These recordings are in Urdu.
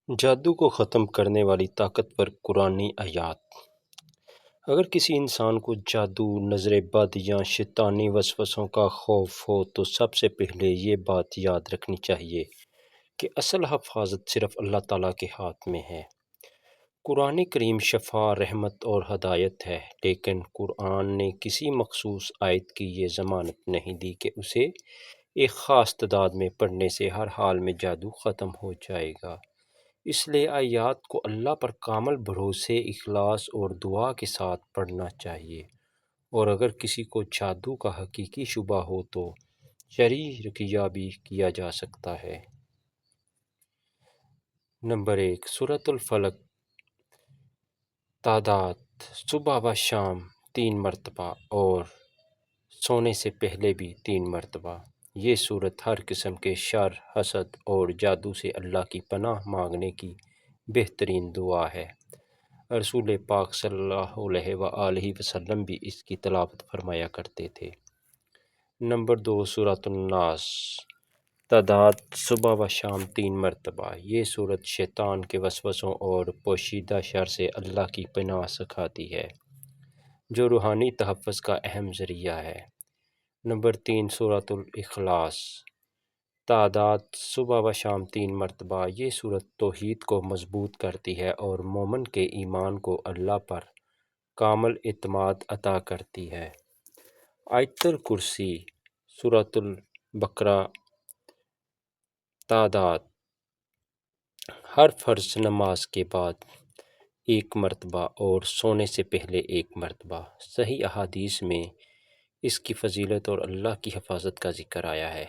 جادو کو ختم کرنے والی طاقتور قرآنی آیات۔ اگر کسی انسان کو جادو، نظر بد یا شیطانی وسوسوں کا خوف ہو تو سب سے پہلے یہ بات یاد رکھنی چاہیے کہ اصل حفاظت صرف اللہ تعالیٰ کے ہاتھ میں ہے۔ قرآن کریم شفا، رحمت اور ہدایت ہے، لیکن قرآن نے کسی مخصوص آیت کی یہ ضمانت نہیں دی کہ اسے ایک خاص تعداد میں پڑھنے سے ہر حال میں جادو ختم ہو جائے گا۔ اس لیے آیات کو اللہ پر کامل بھروسے، اخلاص اور دعا کے ساتھ پڑھنا چاہیے، اور اگر کسی کو جادو کا حقیقی شبہ ہو تو شرعی رقیہ بھی کیا جا سکتا ہے۔ نمبر 1، سورۃ الفلق۔ تعداد: صبح و شام 3 مرتبہ اور سونے سے پہلے بھی 3 مرتبہ۔ یہ سورت ہر قسم کے شر، حسد اور جادو سے اللہ کی پناہ مانگنے کی بہترین دعا ہے۔ رسول پاک صلی اللہ علیہ وآلہ وسلم بھی اس کی تلاوت فرمایا کرتے تھے۔ نمبر 2، سورۃ الناس۔ تعداد: صبح و شام 3 مرتبہ۔ یہ سورت شیطان کے وسوسوں اور پوشیدہ شر سے اللہ کی پناہ سکھاتی ہے، جو روحانی تحفظ کا اہم ذریعہ ہے۔ نمبر 3، سورۃ الاخلاص۔ تعداد: صبح و شام 3 مرتبہ۔ یہ سورت توحید کو مضبوط کرتی ہے اور مومن کے ایمان کو اللہ پر کامل اعتماد عطا کرتی ہے۔ آیت الکرسی۔ سورۃ البقرہ۔ تعداد: ہر فرض نماز کے بعد 1 مرتبہ اور سونے سے پہلے 1 مرتبہ۔ صحیح احادیث میں اس کی فضیلت اور اللہ کی حفاظت کا ذکر آیا ہے۔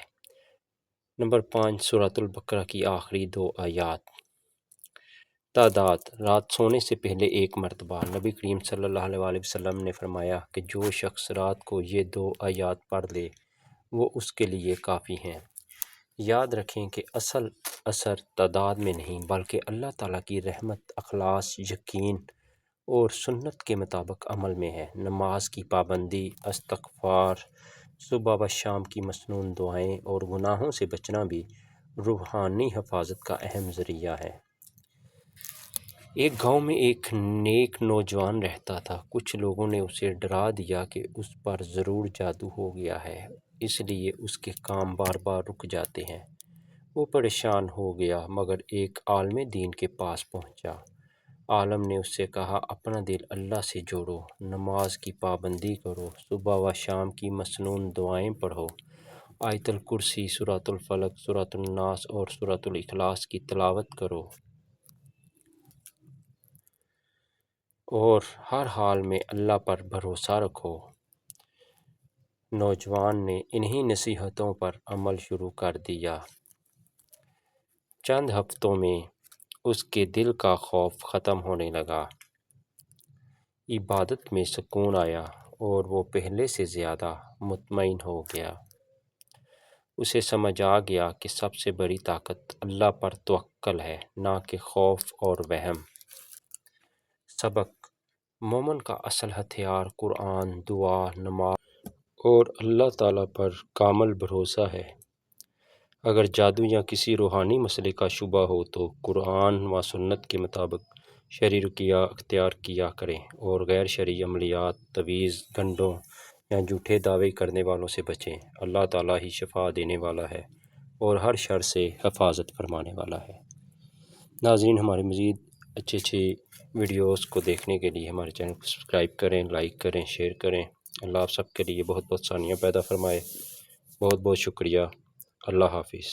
نمبر 5، سورۃ البقرہ کی آخری 2 آیات۔ تعداد: رات سونے سے پہلے 1 مرتبہ۔ نبی کریم صلی اللہ علیہ وسلم نے فرمایا کہ جو شخص رات کو یہ 2 آیات پڑھ لے وہ اس کے لیے کافی ہیں۔ یاد رکھیں کہ اصل اثر تعداد میں نہیں بلکہ اللہ تعالیٰ کی رحمت، اخلاص، یقین اور سنت کے مطابق عمل میں ہے۔ نماز کی پابندی، استغفار، صبح و شام کی مسنون دعائیں اور گناہوں سے بچنا بھی روحانی حفاظت کا اہم ذریعہ ہے۔ ایک گاؤں میں ایک نیک نوجوان رہتا تھا۔ کچھ لوگوں نے اسے ڈرا دیا کہ اس پر ضرور جادو ہو گیا ہے، اس لیے اس کے کام بار بار رک جاتے ہیں۔ وہ پریشان ہو گیا مگر ایک عالم دین کے پاس پہنچا۔ عالم نے اس سے کہا، اپنا دل اللہ سے جوڑو، نماز کی پابندی کرو، صبح و شام کی مسنون دعائیں پڑھو، آیت الکرسی، سورۃ الفلق، سورۃ الناس اور سورۃ الاخلاص کی تلاوت کرو اور ہر حال میں اللہ پر بھروسہ رکھو۔ نوجوان نے انہی نصیحتوں پر عمل شروع کر دیا۔ چند ہفتوں میں اس کے دل کا خوف ختم ہونے لگا، عبادت میں سکون آیا اور وہ پہلے سے زیادہ مطمئن ہو گیا۔ اسے سمجھ آ گیا کہ سب سے بڑی طاقت اللہ پر توکل ہے، نہ کہ خوف اور وہم۔ سبق: مومن کا اصل ہتھیار قرآن، دعا، نماز اور اللہ تعالیٰ پر کامل بھروسہ ہے۔ اگر جادو یا کسی روحانی مسئلے کا شبہ ہو تو قرآن و سنت کے مطابق شرعی رقیہ اختیار کیا کریں اور غیر شرعی عملیات، تعویذ، گنڈوں یا جھوٹے دعوے کرنے والوں سے بچیں۔ اللہ تعالیٰ ہی شفا دینے والا ہے اور ہر شر سے حفاظت فرمانے والا ہے۔ ناظرین، ہمارے مزید اچھے ویڈیوز کو دیکھنے کے لیے ہمارے چینل کو سبسکرائب کریں، لائک کریں، شیئر کریں۔ اللہ آپ سب کے لیے بہت بہت ثانیہ پیدا فرمائے۔ بہت بہت شکریہ۔ اللہ حافظ۔